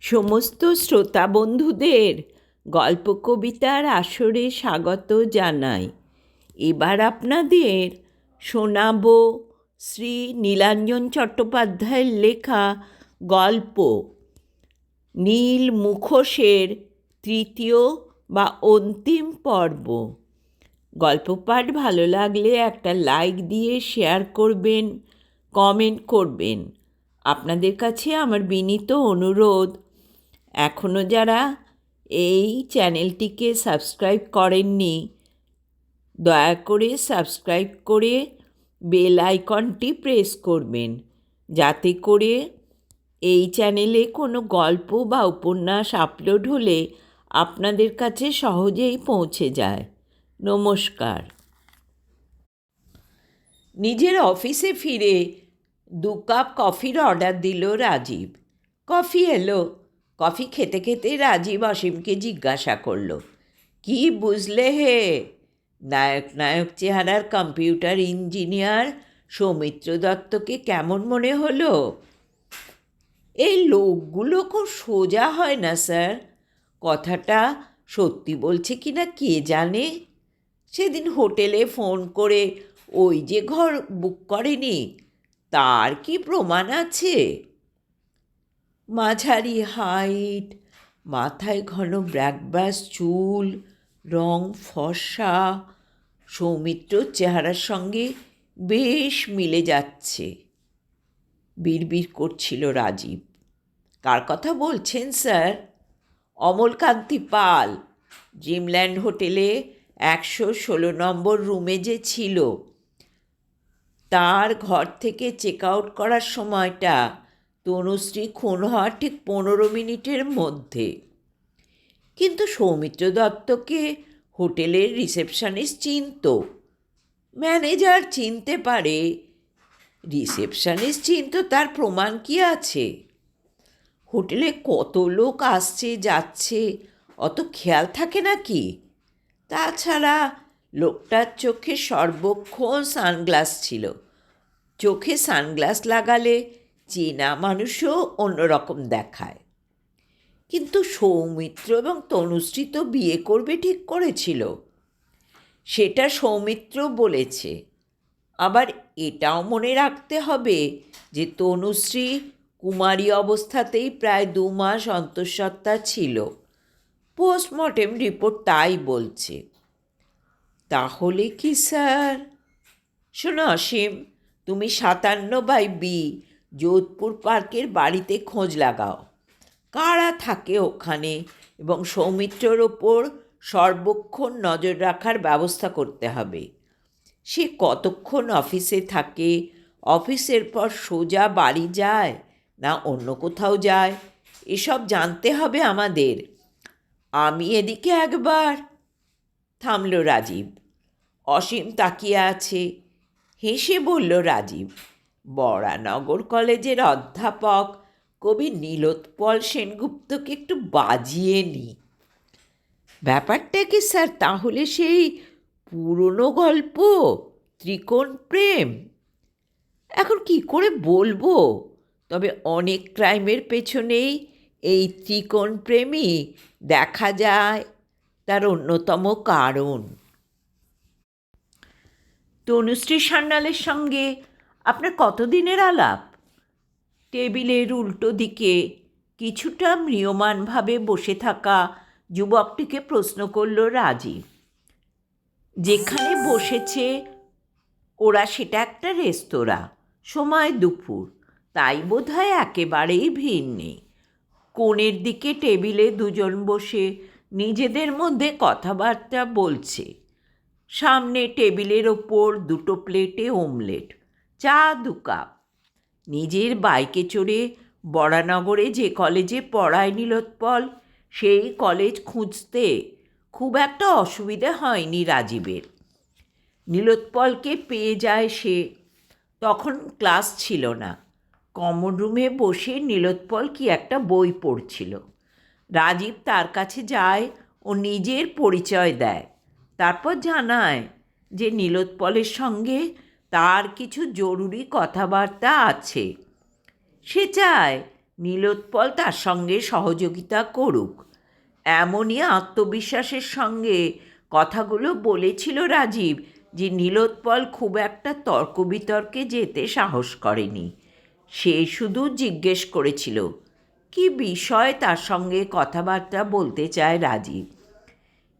সমস্ত শ্রোতা বন্ধুদের গল্প কবিতার আসরে স্বাগত জানাই। এবার আপনাদের শোনাব শ্রী নীলাঞ্জন চট্টোপাধ্যায়ের লেখা গল্প নীল মুখোশের তৃতীয় বা অন্তিম পর্ব। গল্প পাঠ ভালো লাগলে একটা লাইক দিয়ে শেয়ার করবেন, কমেন্ট করবেন। আপনাদের কাছে আমার বিনীত অনুরোধ, এখনও যারা এই চ্যানেলটিকে সাবস্ক্রাইব করেননি, দয়া করে সাবস্ক্রাইব করে বেল আইকনটি প্রেস করবেন, যাতে করে এই চ্যানেলে কোনো গল্প বা উপন্যাস আপলোড হলে আপনাদের কাছে সহজেই পৌঁছে যায়। নমস্কার। নিজের অফিসে ফিরে 2 কাপ কফির অর্ডার দিল রাজীব। কফি এলো। কফি খেতে খেতে রাজীব অসীমকে জিজ্ঞাসা করল, কি বুঝলে হে? নায়ক নায়ক চেহারার কম্পিউটার ইঞ্জিনিয়ার সৌমিত্র দত্তকে কেমন মনে হলো? এই লোকগুলো খুব সোজা হয় না স্যার। কথাটা সত্যি বলছে কি না কে জানে। সেদিন হোটেলে ফোন করে ওই যে ঘর বুক করেনি, তার কি প্রমাণ আছে? মাঝারি হাইট, মাথায় ঘন ব্র্যাকব্যাস চুল, রং ফর্সা, সৌমিত্রর চেহারার সঙ্গে বেশ মিলে যাচ্ছে। বিড়বিড় করছিল রাজীব। কার কথা বলছেন স্যার? অমলকান্তি পাল, ড্রিমল্যান্ড হোটেলে 116 নম্বর রুমে যে ছিল, তার ঘর থেকে চেক আউট করার সময়টা তনুশ্রী খুন হওয়ার ঠিক 15 মিনিটের মধ্যে। কিন্তু সৌমিত্র দত্তকে হোটেলের রিসেপশনিস্ট চিনত। ম্যানেজার চিনতে পারে, রিসেপশনিস্ট চিনত, তার প্রমাণ কি আছে? হোটেলে কত লোক আসছে যাচ্ছে অত খেয়াল থাকে নাকি? তাছাড়া লোকটার চোখে সর্বক্ষণ সানগ্লাস ছিল। চোখে সানগ্লাস লাগালে চেনা মানুষও অন্যরকম দেখায়। কিন্তু সৌমিত্র এবং তনুশ্রী তো বিয়ে করবে ঠিক করেছিল, সেটা সৌমিত্র বলেছে। আবার এটাও মনে রাখতে হবে যে তনুশ্রী কুমারী অবস্থাতেই প্রায় 2 মাস অন্তঃসত্ত্বা ছিল। পোস্টমর্টেম রিপোর্ট তাই বলছে। তাহলে কি স্যার? শোনো অসীম, তুমি 57/B যোধপুর পার্কের বাড়িতে খোঁজ লাগাও। কারা থাকে ওখানে, এবং সৌমিত্রর ওপর সর্বক্ষণ নজর রাখার ব্যবস্থা করতে হবে। সে কতক্ষণ অফিসে থাকে, অফিসের পর সোজা বাড়ি যায় না অন্য কোথাও যায়, এসব জানতে হবে আমাদের। আমি এদিকে একবার। থামল রাজীব। অসীম তাকিয়ে আছে। হেসে বলল রাজীব, বরানগর কলেজের অধ্যাপক কবি নীলোৎপল সেনগুপ্তকে একটু বাজিয়ে নি। ব্যাপারটা কি স্যার তাহলে সেই পুরনো গল্প ত্রিকোণ প্রেম? এখন কি করে বলবো, তবে অনেক ক্রাইমের পেছনেই এই ত্রিকোণ প্রেমই দেখা যায় তার অন্যতম কারণ। তনুশ্রী সান্যালের সঙ্গে আপনার কতদিনের আলাপ? টেবিলের উল্টো দিকে কিছুটা ম্রিয়মাণভাবে বসে থাকা যুবকটিকে প্রশ্ন করল রাজীব। যেখানে বসেছে ওরা সেটা একটা রেস্তোরাঁ, সময় দুপুর, তাই বোধহয় একেবারেই ভিড় নেই। কোণের দিকে টেবিলে 2 জন বসে নিজেদের মধ্যে কথাবার্তা বলছে। সামনে টেবিলের ওপর 2টো প্লেটে অমলেট, চা 2 কাপ। নিজের বাইকে চড়ে বরানগরে যে কলেজে পড়ায় নীলোৎপল, সেই কলেজ খুঁজতে খুব একটা অসুবিধে হয়নি রাজীবের। নীলোৎপলকে পেয়ে যায় সে। তখন ক্লাস ছিল না। কমন রুমে বসে নীলোৎপল কি একটা বই পড়ছিল। রাজীব তার কাছে যায় ও নিজের পরিচয় দেয়। তারপর জানায় যে নীলোৎপলের সঙ্গে তার কিছু জরুরি কথাবার্তা আছে। সে চায় নীলোৎপল তার সঙ্গে সহযোগিতা করুক। এমনই আত্মবিশ্বাসের সঙ্গে কথাগুলো বলেছিল রাজীব যে নীলোৎপল খুব একটা তর্ক বিতর্কে যেতে সাহস করেনি। সে শুধু জিজ্ঞেস করেছিল কি বিষয় তার সঙ্গে কথাবার্তা বলতে চায় রাজীব।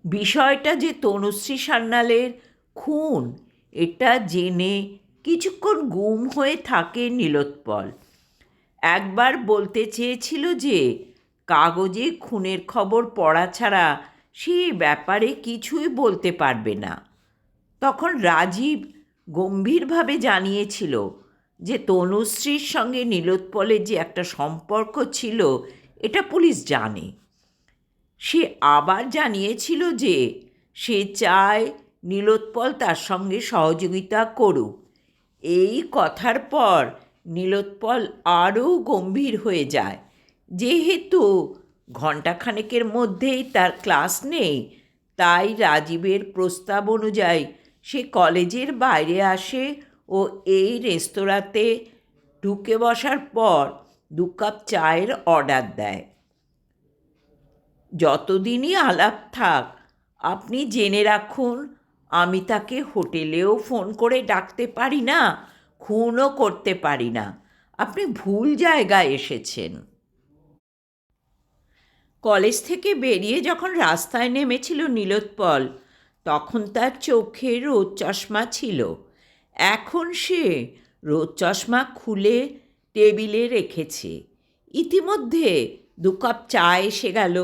বিষয়টা যে তনুশ্রী সান্যালের খুন এটা জেনে কিছুক্ষণ গুম হয়ে থাকে নীলোৎপল। একবার বলতে চেয়েছিল যে কাগজে খুনের খবর পড়া ছাড়া সে ব্যাপারে কিছুই বলতে পারবে না। তখন রাজীব গম্ভীরভাবে জানিয়েছিল যে তনুশ্রীর সঙ্গে নীলোৎপলের যে একটা সম্পর্ক ছিল এটা পুলিশ জানে। সে আবার জানিয়েছিল যে সে চায় নীলোৎপল তার সঙ্গে সহযোগিতা করুক। এই কথার পর নীলোৎপল আরও গম্ভীর হয়ে যায়। যেহেতু ঘণ্টাখানেকের মধ্যেই তার ক্লাস নেই, তাই রাজীবের প্রস্তাব অনুযায়ী সে কলেজের বাইরে আসে ও এই রেস্তোরাঁতে ঢুকে বসার পর 2 কাপ চায়ের অর্ডার দেয়। যতদিনই আলাপ থাক আপনি জেনে রাখুন আমি তাকে হোটেলেও ফোন করে ডাকতে পারি না, খুনও করতে পারি না। আপনি ভুল জায়গায় এসেছেন। কলেজ থেকে বেরিয়ে যখন রাস্তায় নেমেছিল নীলোৎপল তখন তার চোখে রোদ চশমা ছিল। এখন সে রোদ চশমা খুলে টেবিলে রেখেছে। ইতিমধ্যে 2 কাপ চা এসে গেল।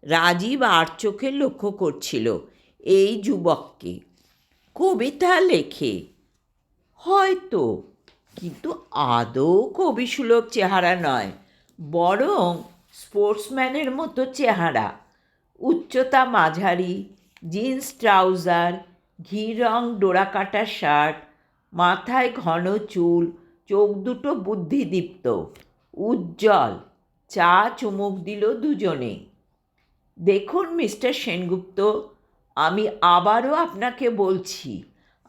রাজীব আর চোখে লক্ষ্য করছিল এই যুবককে। কবিতা লেখে হয়তো, কিন্তু আদৌ কবিসুলভ চেহারা নয়, বরং স্পোর্টসম্যানের মতো চেহারা। উচ্চতা মাঝারি, জিন্স ট্রাউজার, ঘি রং ডোরাকাটা শার্ট, মাথায় ঘন চুল, চোখ দুটো বুদ্ধিদীপ্ত, উজ্জ্বল। চা চুমুক দিল দুজনে। দেখুন মিস্টার সেনগুপ্ত, আমি আবারও আপনাকে বলছি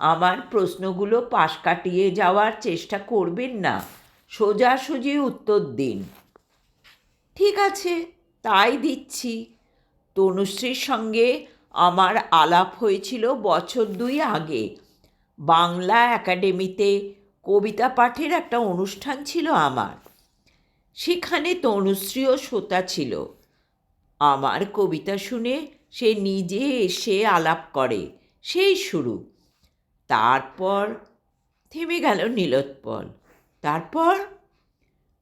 আমার প্রশ্নগুলো পাশ কাটিয়ে যাওয়ার চেষ্টা করবেন না, সোজাসুজি উত্তর দিন। ঠিক আছে, তাই দিচ্ছি। তনুশ্রীর সঙ্গে আমার আলাপ হয়েছিল বছর 2 আগে। বাংলা একাডেমিতে কবিতা পাঠের একটা অনুষ্ঠান ছিল আমার। সেখানে তনুশ্রীও শ্রোতা ছিল। আমার কবিতা শুনে সে নিজে এসে আলাপ করে, সেই শুরু। তারপর থেমে গেল নীলোৎপল। তারপর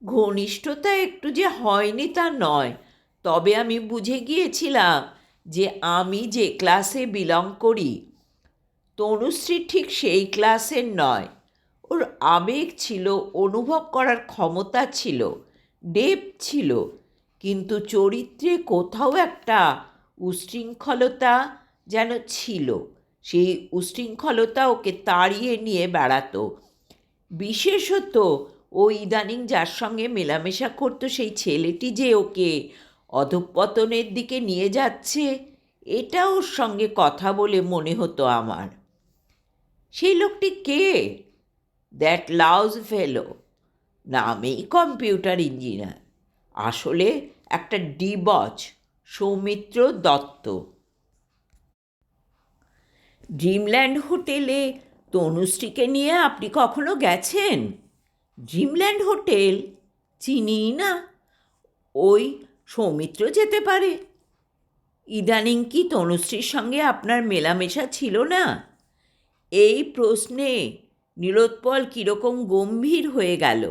ঘনিষ্ঠতা একটু যে হয়নি তা নয়, তবে আমি বুঝে গিয়েছিলাম যে আমি যে ক্লাসে বিলং করি তনুশ্রী ঠিক সেই ক্লাসের নয়। ওর আবেগ ছিল, অনুভব করার ক্ষমতা ছিল, ডেপথ ছিল, কিন্তু চরিত্রে কোথাও একটা উশৃঙ্খলতা যেন ছিল। সেই উশৃঙ্খলতা ওকে তাড়িয়ে নিয়ে বেড়াতো। বিশেষত ও ইদানিং যার সঙ্গে মেলামেশা করতো সেই ছেলেটি যে ওকে অধঃপতনের দিকে নিয়ে যাচ্ছে এটা ওর সঙ্গে কথা বলে মনে হতো আমার। সেই লোকটি কে? দ্যাট লাউজ ফেলো, নামেই কম্পিউটার ইঞ্জিনিয়ার, আসলে একটা ডিবচ, সৌমিত্র দত্ত। ড্রিমল্যান্ড হোটেলে তনুশ্রীকে নিয়ে আপনি কখনো গেছেন? ড্রিমল্যান্ড হোটেল চিনি না। ওই সৌমিত্র যেতে পারে। ইদানিং কি তনুশ্রীর সঙ্গে আপনার মেলামেশা ছিল না? এই প্রশ্নে নীলোৎপল কীরকম গম্ভীর হয়ে গেল।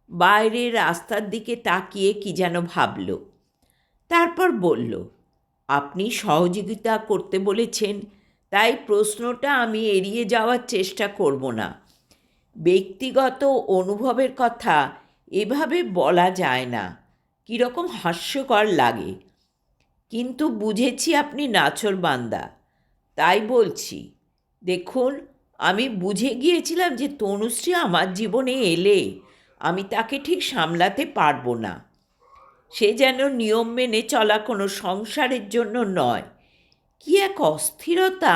বাইরের রাস্তার দিকে তাকিয়ে কি যেন ভাবল। তারপর বলল, আপনি সহযোগিতা করতে বলেছেন, তাই প্রশ্নটা আমি এড়িয়ে যাওয়ার চেষ্টা করব না। ব্যক্তিগত অনুভবের কথা এভাবে বলা যায় না, কীরকম হাস্যকর লাগে। কিন্তু বুঝেছি আপনি নাছোড়বান্দা, তাই বলছি। দেখুন, আমি বুঝে গিয়েছিলাম যে তনুশ্রী আমার জীবনে এলে আমি তাকে ঠিক সামলাতে পারবো না। সে যেন নিয়ম মেনে চলা কোনো সংসারের জন্য নয়। কি এক অস্থিরতা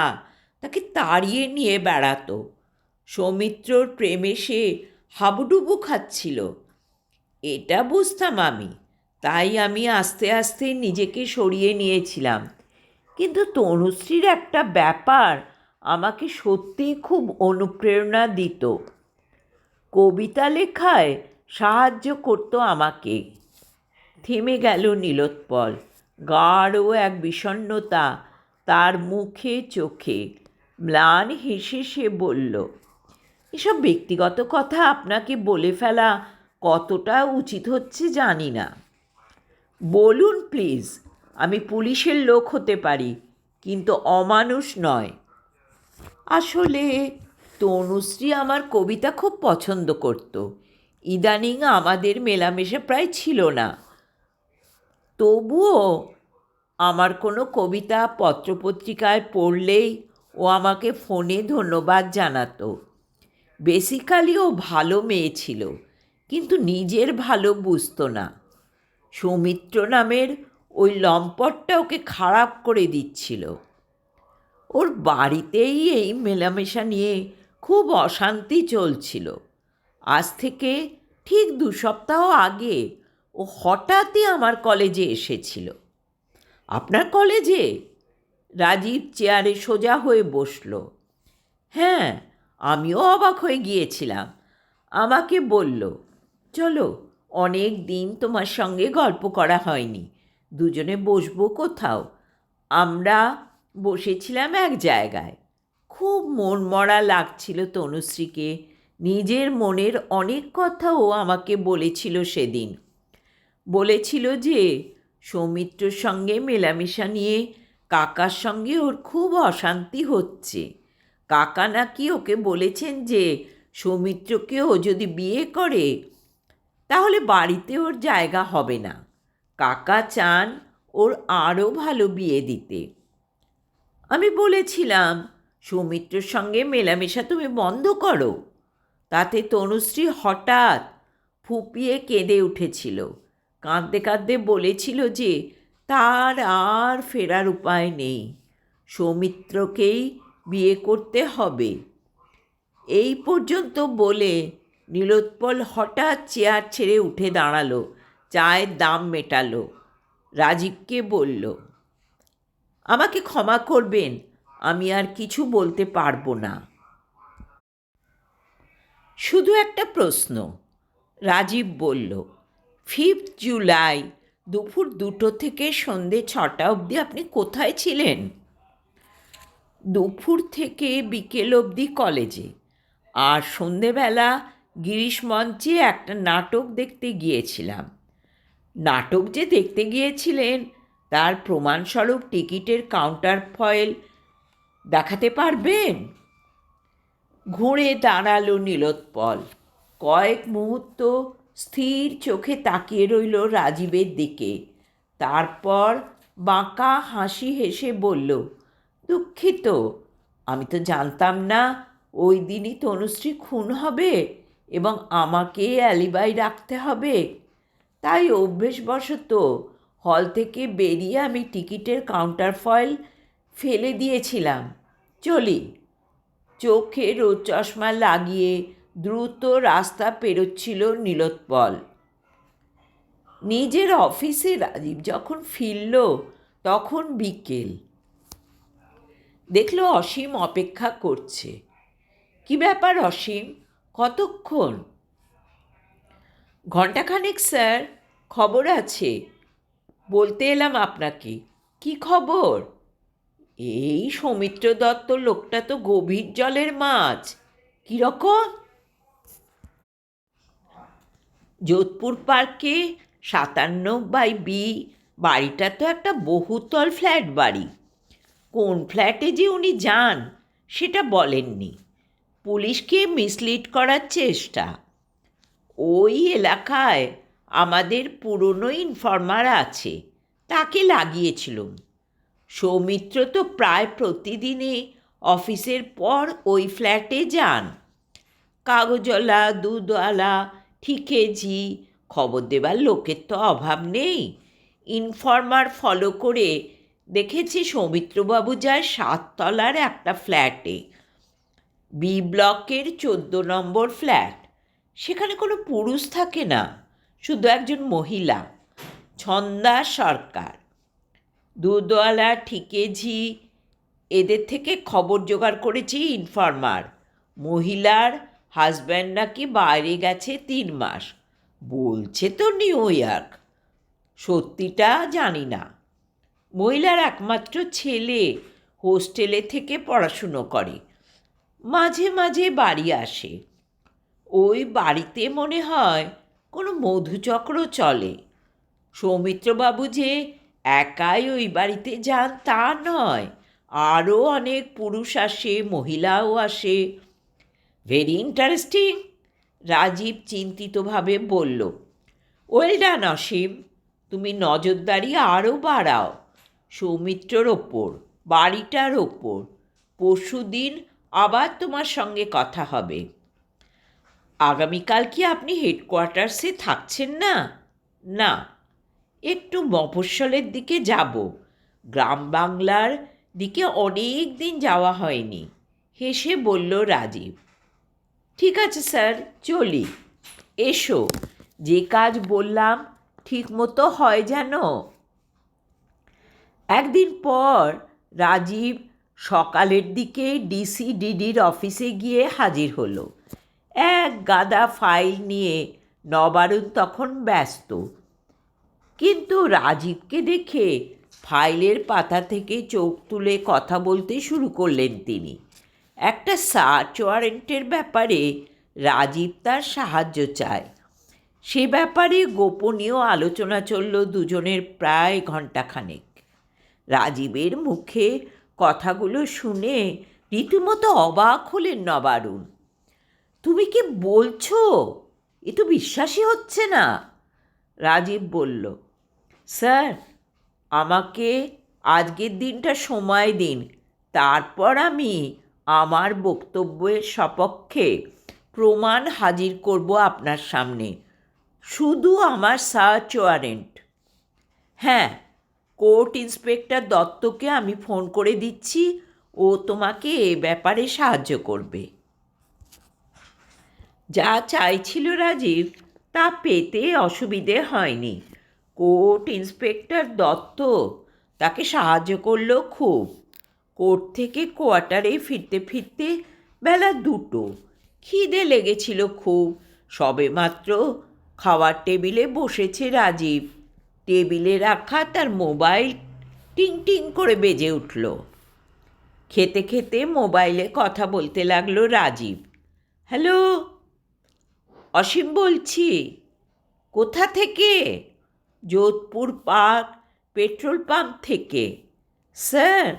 তাকে তাড়িয়ে নিয়ে বেড়াতো। সৌমিত্রর প্রেমে সে হাবুডুবু খাচ্ছিল। এটা বুঝতাম আমি, তাই আমি আস্তে আস্তে নিজেকে সরিয়ে নিয়েছিলাম। কিন্তু তনুশ্রীর একটা ব্যাপার আমাকে সত্যিই খুব অনুপ্রেরণা দিত। কবিতা লেখায় সাহায্য করতো আমাকে। থেমে গেল নীলোৎপল। গাঢ় এক বিষণ্ণতা তার মুখে চোখে। ম্লান হেসে সে বলল, এসব ব্যক্তিগত কথা আপনাকে বলে ফেলা কতটা উচিত হচ্ছে জানি না। বলুন প্লিজ, আমি পুলিশের লোক হতে পারি, কিন্তু অমানুষ নয়। আসলে তনুশ্রী আমার কবিতা খুব পছন্দ করত। ইদানিং আমাদের মেলামেশা প্রায় ছিল না। তবুও আমার কোনো কবিতা পত্রপত্রিকায় পড়লেই ও আমাকে ফোনে ধন্যবাদ জানাতো। বেসিক্যালি ও ভালো মেয়ে ছিল, কিন্তু নিজের ভালো বুঝতো না। সৌমিত্র নামের ওই লম্পটটা ওকে খারাপ করে দিচ্ছিল। ওর বাড়িতেই এই মেলামেশা নিয়ে খুব অশান্তি চলছিল। আজ থেকে ঠিক 2 সপ্তাহ আগে ও হঠাৎই আমার কলেজে এসেছিল। আপনার কলেজে? রাজীব চেয়ারে সোজা হয়ে বসল। হ্যাঁ, আমিও অবাক হয়ে গিয়েছিলাম। আমাকে বলল, চলো, অনেক দিন তোমার সঙ্গে গল্প করা হয়নি, দুজনে বসবো কোথাও। আমরা বসেছিলাম এক জায়গায়। খুব মনমরা লাগছিল তনুশ্রীকে। নিজের মনের অনেক কথা ও আমাকে বলেছিল সেদিন। বলেছিল যে সৌমিত্রর সঙ্গে মেলামেশা নিয়ে কাকার সঙ্গে ওর খুব অশান্তি হচ্ছে। কাকা নাকি ওকে বলেছেন যে সৌমিত্রকে ও যদি বিয়ে করে তাহলে বাড়িতে ওর জায়গা হবে না। কাকা চান ওর আরও ভালো বিয়ে দিতে। আমি বলেছিলাম, সৌমিত্রর সঙ্গে মেলামেশা তুমি বন্ধ করো। তাতে তনুশ্রী হঠাৎ ফুপিয়ে কেঁদে উঠেছিল। কাঁদতে কাঁদতে বলেছিল যে তার আর ফেরার উপায় নেই, সৌমিত্রকেই বিয়ে করতে হবে। এই পর্যন্ত বলে নীলোৎপল হঠাৎ চেয়ার ছেড়ে উঠে দাঁড়ালো, চায়ের দাম মেটালো। রাজীবকে বলল, আমাকে ক্ষমা করবেন, আমি আর কিছু বলতে পারবো না। শুধু একটা প্রশ্ন। রাজীব বলল, 5 জুলাই দুপুর 2টো থেকে সন্ধে 6টা অবধি আপনি কোথায় ছিলেন? দুপুর থেকে বিকেল অবধি কলেজে, আর সন্ধেবেলা গিরিশ মঞ্চে একটা নাটক দেখতে গিয়েছিলাম। নাটক যে দেখতে গিয়েছিলেন তার প্রমাণস্বরূপ টিকিটের কাউন্টার ফয়েল দেখাতে পারবেন? ঘুরে দাঁড়ালো নীলোৎপল। কয়েক মুহূর্ত স্থির চোখে তাকিয়ে রইল রাজীবের দিকে। তারপর বাঁকা হাসি হেসে বলল, দুঃখিত, আমি তো জানতাম না ওই দিনই তনুশ্রী খুন হবে এবং আমাকে অ্যালিবাই রাখতে হবে। তাই অভ্যেসবশত হল থেকে বেরিয়ে আমি টিকিটের কাউন্টার ফয়েল ফেলে দিয়েছিলাম। চলি। চোখে রোদ চশমা লাগিয়ে দ্রুত রাস্তা পেরোচ্ছিল নীলোৎপল। নিজের অফিসে রাজীব যখন ফিরল তখন বিকেল। দেখল অসীম অপেক্ষা করছে। কি ব্যাপার অসীম, কতক্ষণ? ঘণ্টাখানেক স্যার, খবর আছে, বলতে এলাম আপনাকে। কি খবর? এই সৌমিত্র দত্ত লোকটা তো গভীর জলের মাছ। কীরকম? যোধপুর পার্কে 57/B বাড়িটা তো একটা বহুতল ফ্ল্যাট বাড়ি। কোন ফ্ল্যাটে যে উনি যান সেটা বলেননি। পুলিশকে মিসলিড করার চেষ্টা। ওই এলাকায় আমাদের পুরনো ইনফর্মার আছে, তাকে লাগিয়েছিলুম। সৌমিত্র তো প্রায় প্রতিদিনই অফিসের পর ওই ফ্ল্যাটে যান। কাগজওয়ালা, দুধওয়ালা, ঠিকেজি, খবর দেবার লোকের তো অভাব নেই। ইনফর্মার ফলো করে দেখেছি সৌমিত্রবাবু যায় 7 তলার একটা ফ্ল্যাটে, বি ব্লকের 14 নম্বর ফ্ল্যাট। সেখানে কোনো পুরুষ থাকে না, শুধু একজন মহিলা, ছন্দা সরকার। দুধওয়ালা, ঠিকেঝি এদের থেকে খবর জোগাড় করেছি ইনফরমার। মহিলার হাজব্যান্ড নাকি বাইরে গেছে 3 মাস, বলছে তো নিউ ইয়র্ক, সত্যিটা জানি না। মহিলার একমাত্র ছেলে হোস্টেলে থেকে পড়াশুনো করে, মাঝে মাঝে বাড়ি আসে। ওই বাড়িতে মনে হয় কোনো মধুচক্র চলে। সৌমিত্রবাবু যে একাই ওই বাড়িতে যান তা নয়, আরও অনেক পুরুষ আসে, মহিলাও আসে। ভেরি ইন্টারেস্টিং, রাজীব চিন্তিতভাবে বলল। ওয়েল ডান অসীম, তুমি নজরদারি আরও বাড়াও সৌমিত্রর ওপর, বাড়িটার ওপর। পরশুদিন আবার তোমার সঙ্গে কথা হবে। আগামীকাল কি আপনি হেডকোয়ার্টার্সে থাকছেন না? না, একটু মফস্বলের দিকে যাব। গ্রাম বাংলার দিকে অনেক দিন যাওয়া হয়নি, হেসে বলল রাজীব। ঠিক আছে স্যার, চলি। এসো, যে কাজ বললাম ঠিক মতো হয় যেন। একদিন পর রাজীব সকালের দিকে ডিসিডিডির অফিসে গিয়ে হাজির হলো। এক গাদা ফাইল নিয়ে নবারুণ তখন ব্যস্ত, কিন্তু রাজীবকে দেখে ফাইলের পাতা থেকে চোখ তুলে কথা বলতে শুরু করলেন তিনি। একটা সার্চ ওয়ারেন্টের ব্যাপারে রাজীব তার সাহায্য চায়। সে ব্যাপারে গোপনীয় আলোচনা চলল দুজনের প্রায় ঘণ্টাখানেক। রাজীবের মুখে কথাগুলো শুনে রীতিমতো অবাক হলেন নবারুণ। তুমি কি বলছো? এ তো বিশ্বাসই হচ্ছে না। রাজীব বলল, স্যার, আমাকে আজকের দিনটা সময় দিন, তারপর আমি আমার বক্তব্যের সপক্ষে প্রমাণ হাজির করব আপনার সামনে। শুধু আমার সার্চ ওয়ারেন্ট। হ্যাঁ, কোর্ট ইন্সপেক্টর দত্তকে আমি ফোন করে দিচ্ছি, ও তোমাকে এ ব্যাপারে সাহায্য করবে। যা চাইছিল রাজীব তা পেতে অসুবিধে হয়নি। কোর্ট ইন্সপেক্টর দত্ত তাকে সাহায্য করল খুব। কোর্ট থেকে কোয়ার্টারে ফিরতে ফিরতে বেলা 2টো। খিদে লেগেছিল খুব। সবেমাত্র খাওয়ার টেবিলে বসেছে রাজীব। টেবিলে রাখা তার মোবাইল টিং টিং করে বেজে উঠল। খেতে খেতে মোবাইলে কথা বলতে লাগলো রাজীব। হ্যালো, অসীম বলছি। কোথা থেকে? যোধপুর পার্ক পেট্রোল পাম্প থেকে। স্যার,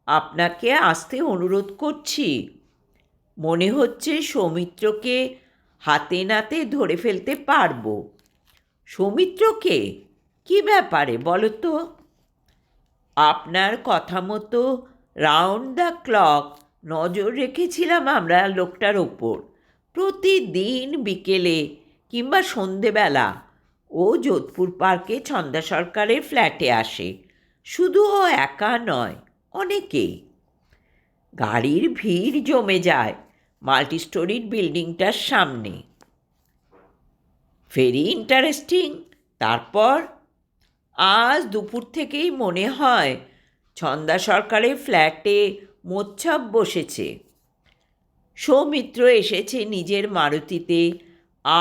আপনাকে আসতে অনুরোধ করছি। মনে হচ্ছে সৌমিত্রকে হাতে নাতে ধরে ফেলতে পারবো। সৌমিত্রকে? কী ব্যাপারে বলো তো? আপনার কথা মতো রাউন্ড দ্য ক্লক নজর রেখেছিলাম আমরা লোকটার ওপর। প্রতিদিন বিকেলে কিংবা সন্ধেবেলা ও যোধপুর পার্কে ছন্দা সরকারের ফ্ল্যাটে আসে। শুধু ও একা নয়, অনেকেই। গাড়ির ভিড় জমে যায় মাল্টি স্টোরিড বিল্ডিংটার সামনে। Very interesting. তারপর? আজ দুপুর থেকেই মনে হয় ছন্দা সরকারের ফ্ল্যাটে মোচ্ছাপ বসেছে। সৌমিত্র এসেছে নিজের মারুতিতে,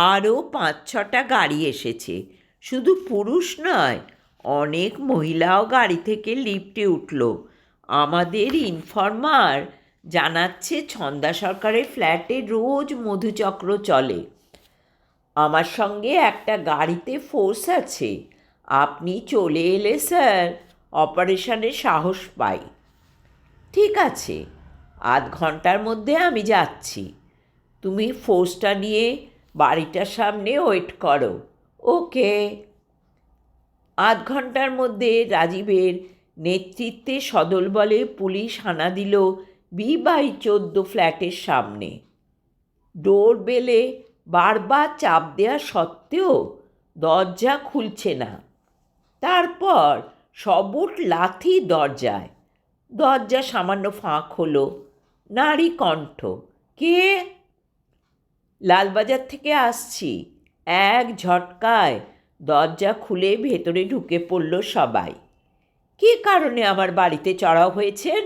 আরও 5-6টা গাড়ি এসেছে। শুধু পুরুষ নয়, অনেক মহিলাও গাড়ি থেকে লিফটে উঠল। আমাদের ইনফরমার জানাচ্ছে ছন্দা সরকারের ফ্ল্যাটে রোজ মধুচক্র চলে। আমার সঙ্গে একটা গাড়িতে ফোর্স আছে। আপনি চলে এলে স্যার অপারেশনে সাহস পাই। ঠিক আছে, আধ ঘন্টার মধ্যে আমি যাচ্ছি। তুমি ফোর্সটা নিয়ে বাড়িটার সামনে ওয়েট করো। ওকে। আধ ঘন্টার মধ্যে রাজীবের নেতৃত্বে সদলবলে পুলিশ হানা দিল B/14 ফ্ল্যাটের সামনে। ডোর বেলে বারবার চাপ দেওয়া সত্ত্বেও দরজা খুলছে না। তারপর সবুট লাথি দরজায়। দরজা সামান্য ফাঁক হলো। নারী কণ্ঠ। কে? লালবাজার থেকে আসছি। এক ঝটকায় দরজা খুলে ভেতরে ঢুকে পড়ল সবাই। কী কারণে আমার বাড়িতে চড়াও হয়েছেন?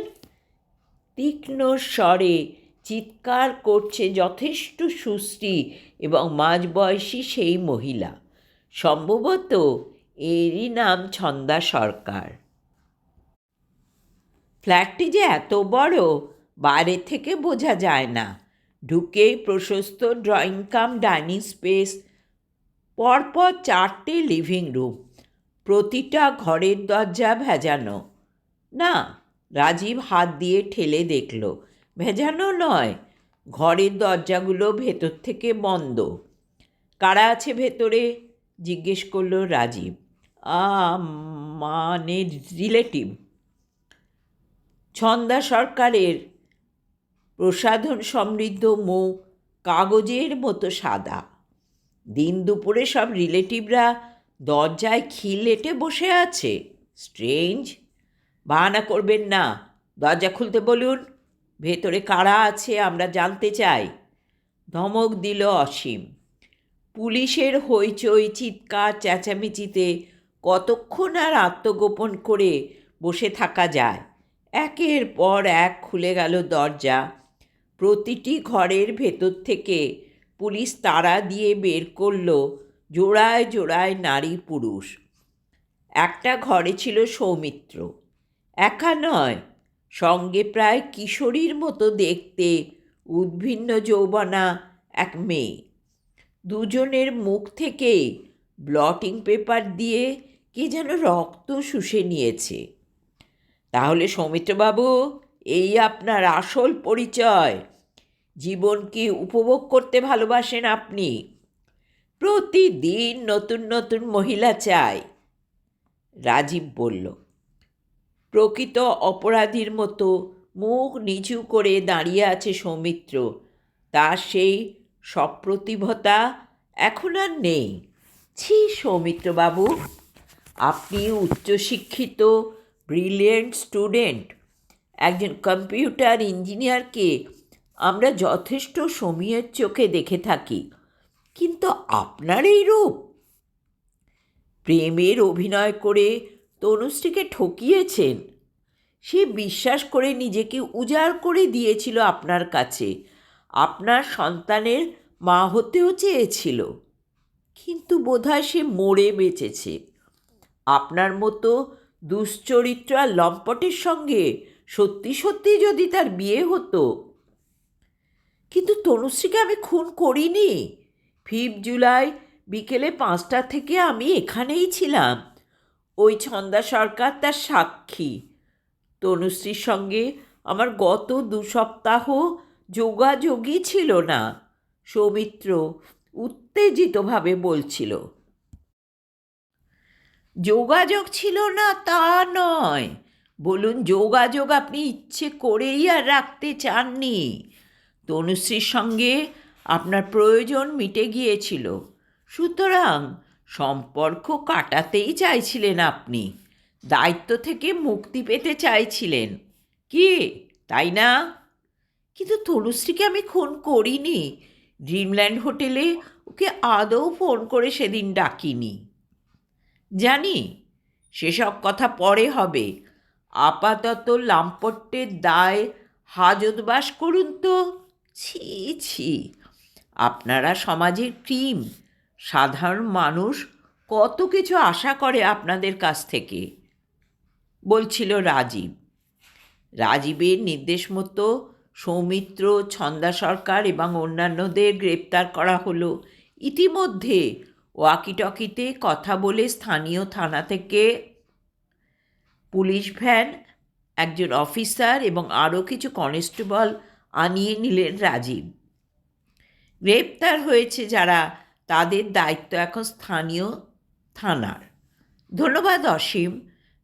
তীক্ষ্ণ স্বরে চিৎকার করছে যথেষ্ট সুশ্রী এবং মাঝবয়সী সেই মহিলা। সম্ভবত এরই নাম ছন্দা সরকার। ফ্ল্যাটটি যে এত বড় বাইরে থেকে বোঝা যায় না। ঢুকেই প্রশস্ত ড্রয়িং কাম ডাইনিং স্পেস, পরপর 4টে লিভিং রুম, প্রতিটা ঘরের দরজা ভেজানো। না, রাজীব হাত দিয়ে ঠেলে দেখল, ভেজানো নয়, ঘরের দরজাগুলো ভেতর থেকে বন্ধ। কারা আছে ভেতরে? জিজ্ঞেস করল রাজীব। মানে রিলেটিভ। ছন্দা সরকারের প্রসাধন সমৃদ্ধ মুখ কাগজের মতো সাদা। দিন দুপুরে সব রিলেটিভরা দরজায় খিল এঁটে বসে আছে। স্ট্রেঞ্জ। বাহানা করবেন না, দরজা খুলতে বলুন। ভেতরে কারা আছে আমরা জানতে চাই। ধমক দিল অসীম। পুলিশের হইচই চিৎকার চেঁচামেচিতে কতক্ষণ আর আত্মগোপন করে বসে থাকা যায়? একের পর এক খুলে গেল দরজা। প্রতিটি ঘরের ভেতর থেকে পুলিশ তাড়া দিয়ে বের করল জোড়ায় জোড়ায় নারী পুরুষ। একটা ঘরে ছিল সৌমিত্র। একা নয়, সঙ্গে প্রায় কিশোরীর মতো দেখতে উদ্ভিন্ন যৌবনা এক মেয়ে। দুজনের মুখ থেকেই ব্লটিং পেপার দিয়ে কে যেন রক্ত শুষে নিয়েছে। তাহলে সৌমিত্রবাবু, এই আপনার আসল পরিচয়। জীবনকে উপভোগ করতে ভালোবাসেন আপনি। প্রতিদিন নতুন নতুন মহিলা চাই। রাজীব বলল। প্রকৃত অপরাধীর মতো মুখ নিচু করে দাঁড়িয়ে আছে সৌমিত্র। তার সেই সপ্রতিভতা এখন আর নেই। ছি সৌমিত্রবাবু, আপনি উচ্চশিক্ষিত ব্রিলিয়েন্ট স্টুডেন্ট। একজন কম্পিউটার ইঞ্জিনিয়ারকে আমরা যথেষ্ট সমীহের চোখে দেখে থাকি, কিন্তু আপনার এই রূপ! প্রেমের অভিনয় করে তনুশ্রীকে ঠকিয়েছেন। সে বিশ্বাস করে নিজেকে উজাড় করে দিয়েছিল আপনার কাছে। আপনার সন্তানের মা হতেও চেয়েছিল, কিন্তু বোধহয় সে মরে বেঁচেছে। আপনার মতো দুশ্চরিত্র আর লম্পটের সঙ্গে সত্যি সত্যি যদি তার বিয়ে হতো। কিন্তু তনুশ্রীকে আমি খুন করিনি। 5 জুলাই বিকেলে 5টা থেকে আমি এখানেই ছিলাম। ওই ছন্দা সরকার তার সাক্ষী। তনুশ্রীর সঙ্গে আমার গত 2 সপ্তাহ যোগাযোগই ছিল না। সৌমিত্র উত্তেজিতভাবে বলছিল। যোগাযোগ ছিল না তা নয়, বলুন যোগাযোগ আপনি ইচ্ছে করেই আর রাখতে চাননি। তনুশ্রীর সঙ্গে আপনার প্রয়োজন মিটে গিয়েছিল, সুতরাং সম্পর্ক কাটাতেই চাইছিলেন আপনি। দায়িত্ব থেকে মুক্তি পেতে চাইছিলেন, কি তাই না? কিন্তু তনুশ্রীকে আমি খুন করিনি। ড্রিমল্যান্ড হোটেলে ওকে আদৌ ফোন করে সেদিন ডাকিনি। জানি, সেসব কথা পরে হবে। আপাতত লাম্পট্যের দায় হাজতবাস করুন তো। ছি ছি, আপনারা সমাজের ক্রিম। সাধারণ মানুষ কত কিছু আশা করে আপনাদের কাছ থেকে, বলছিল রাজীব। রাজীবের নির্দেশ মতো সৌমিত্র, ছন্দা সরকার এবং অন্যান্যদের গ্রেপ্তার করা হলো। ইতিমধ্যে ওয়াকিটকিতে কথা বলে স্থানীয় থানা থেকে পুলিশ ভ্যান, একজন অফিসার এবং আরও কিছু কনস্টেবল আনিয়ে নিলেন রাজীব। গ্রেপ্তার হয়েছে যারা, তাদের দায়িত্ব এখন স্থানীয় থানার। ধন্যবাদ অসীম।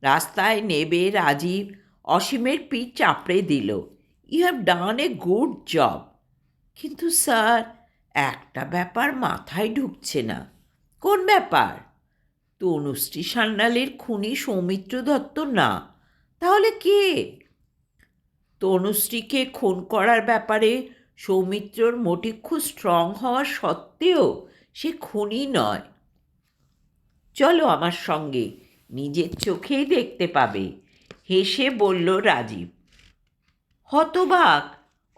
রাস্তায় নেবে রাজীব অসীমের পিঠ চাপড়ে দিল। You have done a good job. কিন্তু স্যার, একটা ব্যাপার মাথায় ঢুকছে না। কোন ব্যাপার? তনুশ্রী সান্যালের খুনি সৌমিত্র দত্ত না, তাহলে কে? তনুশ্রীকে খুন করার ব্যাপারে সৌমিত্রর মোটিভ খুব স্ট্রং হওয়া সত্ত্বেও সে খুনি নয়। চলো আমার সঙ্গে, নিজের চোখেই দেখতে পাবে, হেসে বলল রাজীব। হতবাক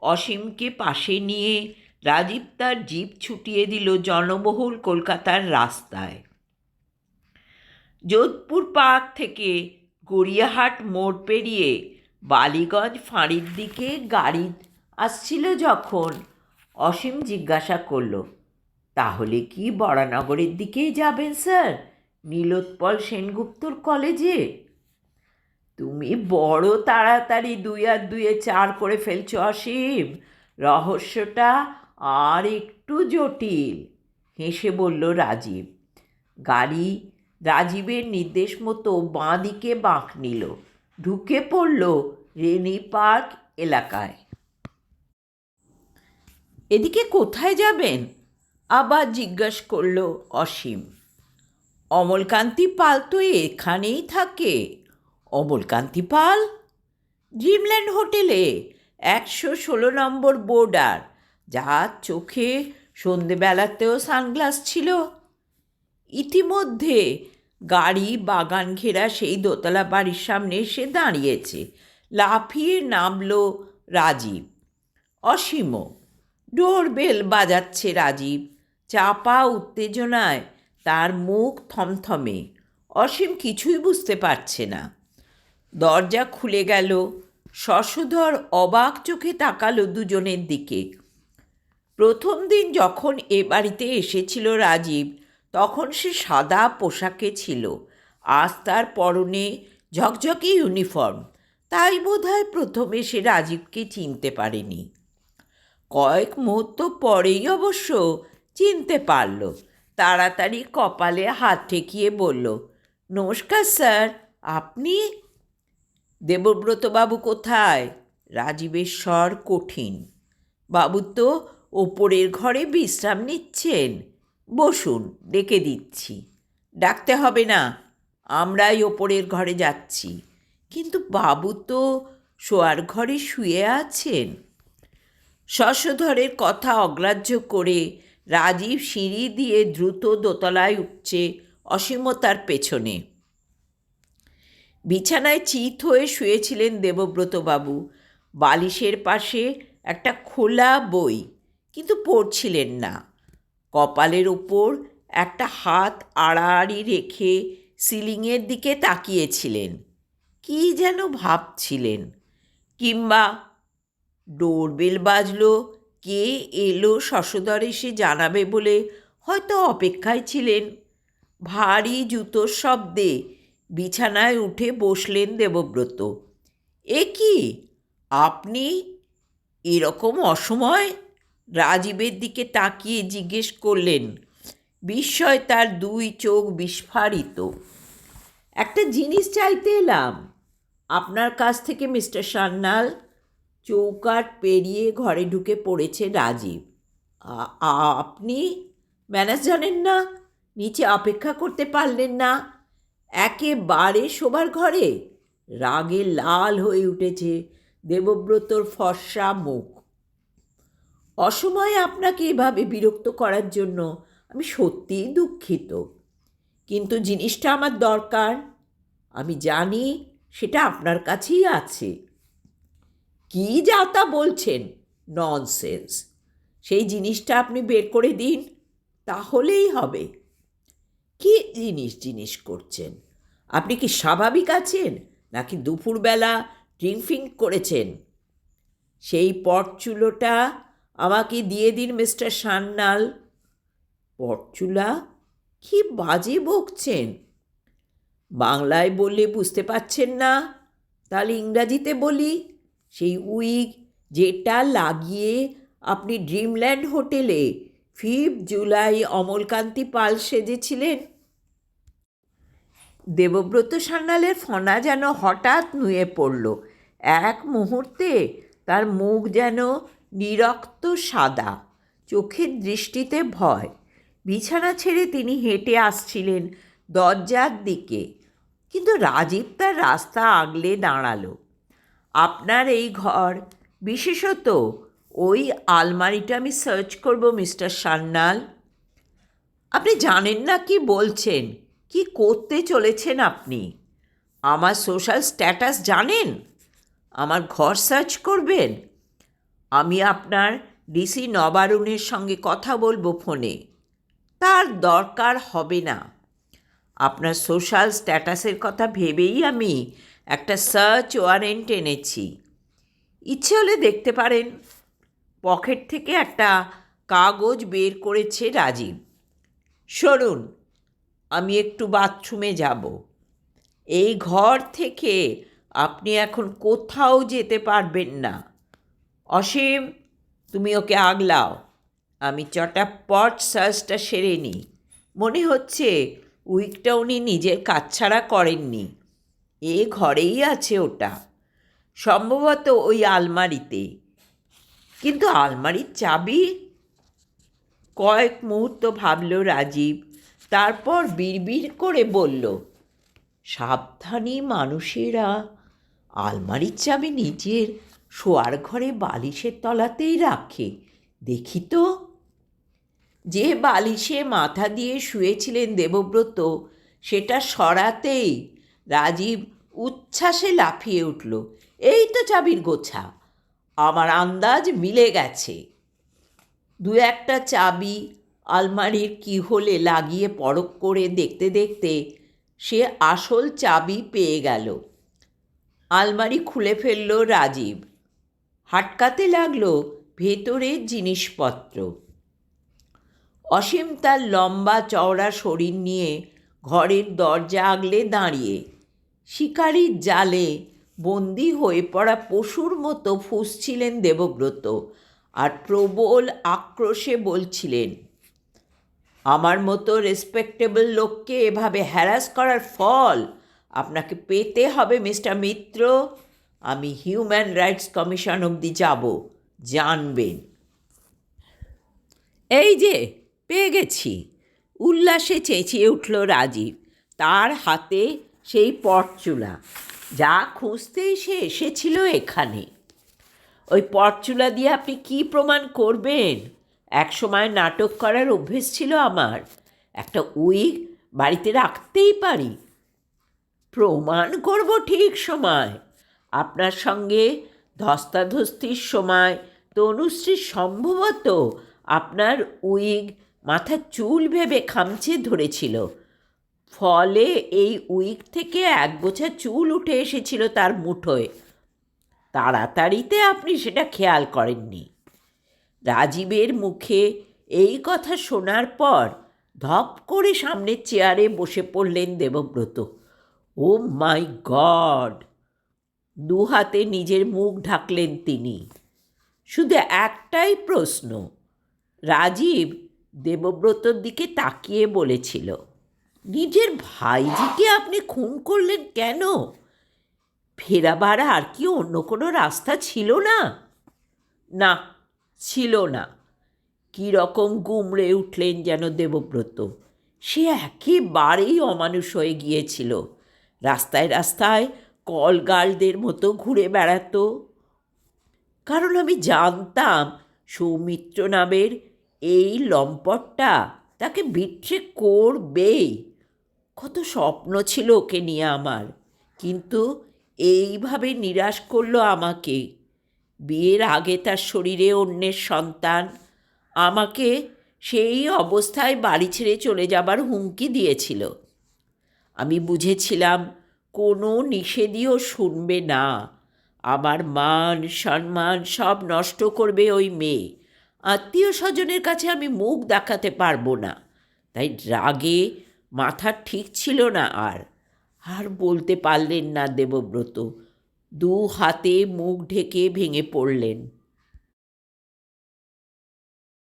অসীমকে পাশে নিয়ে রাজীব তার জিপ ছুটিয়ে দিল জনবহুল কলকাতার রাস্তায়। যোধপুর পার্ক থেকে গড়িয়াহাট মোড় পেরিয়ে বালিগঞ্জ ফাঁড়ির দিকে গাড়ি আসছিল যখন অসীম জিজ্ঞাসা করল, তাহলে কি বরানগরের দিকেই যাবেন স্যার, নীলোৎপল সেনগুপ্তর কলেজে? তুমি বড় তাড়াতাড়ি 2 আর 2 4 করে ফেলছো অসীম, রহস্যটা আর একটু জটিল, হেসে বলল রাজীব। গাড়ি রাজীবের নির্দেশ মতো বাঁ দিকে বাঁক নিল, ঢুকে পড়ল রেনি পার্ক এলাকায়। এদিকে কোথায় যাবেন? আবার জিজ্ঞাসা করল অসীম। অমলকান্তি পাল তো এখানেই থাকে। অমলকান্তি পাল? ড্রিমল্যান্ড হোটেলে 116 নম্বর বোর্ডার, যার চোখে সন্ধেবেলাতেও সানগ্লাস ছিল। ইতিমধ্যে গাড়ি বাগান ঘেরা সেই দোতলা বাড়ির সামনে এসে দাঁড়িয়েছে। লাফিয়ে নামল রাজীব। অসীমও। ডোরবেল বাজাচ্ছে রাজীব। চাপা উত্তেজনায় তার মুখ থমথমে। অসীম কিছুই বুঝতে পারছে না। দরজা খুলে গেল। শশধর অবাক চোখে তাকালো দুজনের দিকে। প্রথম দিন যখন এ বাড়িতে এসেছিল রাজীব, তখন সে সাদা পোশাকে ছিল। আজ তার পরনে ঝকঝকে ইউনিফর্ম। তাই বোধহয় প্রথমে সে রাজীবকে চিনতে পারেনি। কয়েক মুহূর্ত পরেই অবশ্য চিনতে পারল। তাড়াতাড়ি কপালে হাত ঠেকিয়ে বলল, নমস্কার স্যার, আপনি? দেবব্রতবাবু কোথায়? রাজীবের স্বর কঠিন। বাবু তো ওপরের ঘরে বিশ্রাম নিচ্ছেন। বসুন, ডেকে দিচ্ছি। ডাকতে হবে না, আমরাই ওপরের ঘরে যাচ্ছি। কিন্তু বাবু তো শোয়ার ঘরে শুয়ে আছেন। শশধরের কথা অগ্রাহ্য করে রাজীব সিঁড়ি দিয়ে দ্রুত দোতলায় উঠছে অসীমতার পেছনে। বিছানায় চিত হয়ে শুয়েছিলেন দেবব্রতবাবু। বালিশের পাশে একটা খোলা বই, কিন্তু পড়ছিলেন না। কপালের ওপর একটা হাত আড়াআড়ি রেখে সিলিংয়ের দিকে তাকিয়েছিলেন। কি যেন ভাবছিলেন। কিংবা ডোরবেল বাজলো, কে এলো শশধর এসে জানাবে বলে হয়তো অপেক্ষায় ছিলেন। ভারী জুতোর শব্দে বিছানায় উঠে বসলেন দেবব্রত। এ কি, আপনি এরকম অসময়? রাজীবের দিকে তাকিয়ে জিজ্ঞেস করলেন। বিস্ময় তার 2 চোখ বিস্ফারিত। একটা জিনিস চাইতে এলাম আপনার কাছ থেকে মিস্টার সান্যাল। চৌকাঠ পেরিয়ে ঘরে ঢুকে পড়েছে রাজীব। আপনি? ম্যানেজ জানেন না? নিচে অপেক্ষা করতে পারলেন না একেবারে শোবার ঘরে? রাগে লাল হয়ে উঠেছে দেবব্রতর ফর্সা মুখ। অসময়ে আপনাকে এভাবে বিরক্ত করার জন্য আমি সত্যিই দুঃখিত, কিন্তু জিনিসটা আমার দরকার। আমি জানি সেটা আপনার কাছেই আছে। কি যা তা বলছেন? ননসেন্স। সেই জিনিসটা আপনি বের করে দিন, তাহলেই হবে। কি জিনিস করছেন? আপনি কি স্বাভাবিক আছেন, নাকি দুপুরবেলা ড্রিঙ্কিং করেছেন? সেই পটচুলোটা আমাকে দিয়ে দিন মিস্টার সান্যাল। পটচুলা? কি বাজে বকছেন! বাংলায় বললে বুঝতে পারছেন না? তাহলে ইংরাজিতে বলি। সেই উইগ যেটা লাগিয়ে আপনি ড্রিমল্যান্ড হোটেলে 5 জুলাই অমলকান্তি পাল সেজেছিলেন। দেবব্রত সান্যালের ফনা যেন হঠাৎ নুয়ে পড়ল। এক মুহূর্তে তার মুখ যেন নিরক্ত সাদা, চোখের দৃষ্টিতে ভয়। বিছানা ছেড়ে তিনি হেঁটে আসছিলেন দরজার দিকে, কিন্তু রাজীব তার রাস্তা আগলে দাঁড়ালো। আপনার এই ঘর, বিশেষত ওই আলমারিটা আমি সার্চ করব মিস্টার সান্যাল। আপনি জানেন না কি বলছেন, কি করতে চলেছেন আপনি? আমার সোশ্যাল স্ট্যাটাস জানেন? আমার ঘর সার্চ করবেন? আমি আপনার ডিসি নবারুণের সঙ্গে কথা বলবো ফোনে। তার দরকার হবে না। আপনার সোশ্যাল স্ট্যাটাসের কথা ভেবেই আমি একটা সার্চ ওয়ারেন্ট এনেছি। ইচ্ছে হলে দেখতে পারেন। পকেট থেকে একটা কাগজ বের করেছে রাজীব। সরুন, আমি একটু বাথরুমে যাব। এই ঘর থেকে আপনি এখন কোথাও যেতে পারবেন না। অসীম, তুমি ওকে আগলাও। আমি চটাপট সার্চটা সেরে নিই। মনে হচ্ছে উইকটা উনি নিজের কাছছাড়া করেননি। এ ঘরেই আছে ওটা, সম্ভবত ওই আলমারিতে। কিন্তু আলমারির চাবি? কয়েক মুহূর্ত ভাবল রাজীব, তারপর বিড়বিড় করে বলল, সাবধানী মানুষেরা আলমারির চাবি নিজের শোয়ার ঘরে বালিশের তলাতেই রাখে। দেখি তো। যে বালিশে মাথা দিয়ে শুয়েছিলেন দেবব্রত, সেটা সরাতেই রাজীব উচ্ছ্বাসে লাফিয়ে উঠল। এই তো চাবির গোছা! আমার আন্দাজ মিলে গেছে। দু একটা চাবি আলমারির কিহোলে লাগিয়ে পরখ করে দেখতে দেখতে সে আসল চাবি পেয়ে গেল। আলমারি খুলে ফেলল রাজীব। হাটকাতে লাগলো ভেতরের জিনিসপত্র। অসীম তার লম্বা চওড়া শরীর নিয়ে ঘরের দরজা আগলে দাঁড়িয়ে শিকারির জালে বন্দি হয়ে পড়া পশুর মতো ফুঁসছিলেন দেবব্রত, আর প্রবল আক্রোশে বলছিলেন, আমার মতো রেসপেক্টেবল লোককে এভাবে হ্যারাস করার ফল আপনাকে পেতে হবে মিস্টার মিত্র। আমি হিউম্যান রাইটস কমিশন অবধি যাব, জানবেন। এই যে পেয়ে গেছি! উল্লাসে চেঁচিয়ে উঠল রাজীব। তার হাতে সেই পটচুলা, যা খুঁজতেই সে এসেছিল এখানে। ওই পটচুলা দিয়ে আপনি কি প্রমাণ করবেন? এক সময় নাটক করার অভ্যেস ছিল আমার। একটা উইগ বাড়িতে রাখতেই পারি। প্রমাণ করব ঠিক সময়। আপনার সঙ্গে ধস্তাধস্তির সময় তনুশ্রী সম্ভবত আপনার উইগ মাথার চুল ভেবে খামচে ধরেছিল। ফলে এই উইগ থেকে এক গোছা চুল উঠে এসেছিল তার মুঠোয়। তাড়াতাড়িতে আপনি সেটা খেয়াল করেননি। রাজীবের মুখে এই কথা শোনার পর ধপ করে সামনের চেয়ারে বসে পড়লেন দেবব্রত। ও মাই গড! দু হাতে নিজের মুখ ঢাকলেন তিনি। শুধু একটাই প্রশ্ন। রাজীব দেবব্রতর দিকে তাকিয়ে বলেছিল, নিজের ভাইজিকে আপনি খুন করলেন কেন? ফেরাবার আর কি অন্য কোনো রাস্তা ছিল না? না, ছিল না। কী রকম গুমড়ে উঠলেন যেন দেবব্রত। সে একেবারেই অমানুষ হয়ে গিয়েছিল। রাস্তায় রাস্তায় কলগালদের মতো ঘুরে বেড়াতো। কারণ আমি জানতাম সৌমিত্র নামের এই লম্পটটা তাকে বিট্রে করবেই। কত স্বপ্ন ছিল ওকে নিয়ে আমার, কিন্তু এইভাবে নিরাশ করলো আমাকে। বিয়ের আগে তার শরীরে অন্যের সন্তান, আমাকে সেই অবস্থায় বাড়ি ছেড়ে চলে যাবার হুমকি দিয়েছিল। আমি বুঝেছিলাম কোনো নিষেধীও শুনবে না। আমার মান সম্মান সব নষ্ট করবে ওই মেয়ে। আত্মীয় স্বজনের কাছে আমি মুখ দেখাতে পারবো না। তাই রাগে মাথা ঠিক ছিল না। আর বলতে পারলেন না দেবব্রত। দু হাতে মুখ ঢেকে ভেঙে পড়লেন।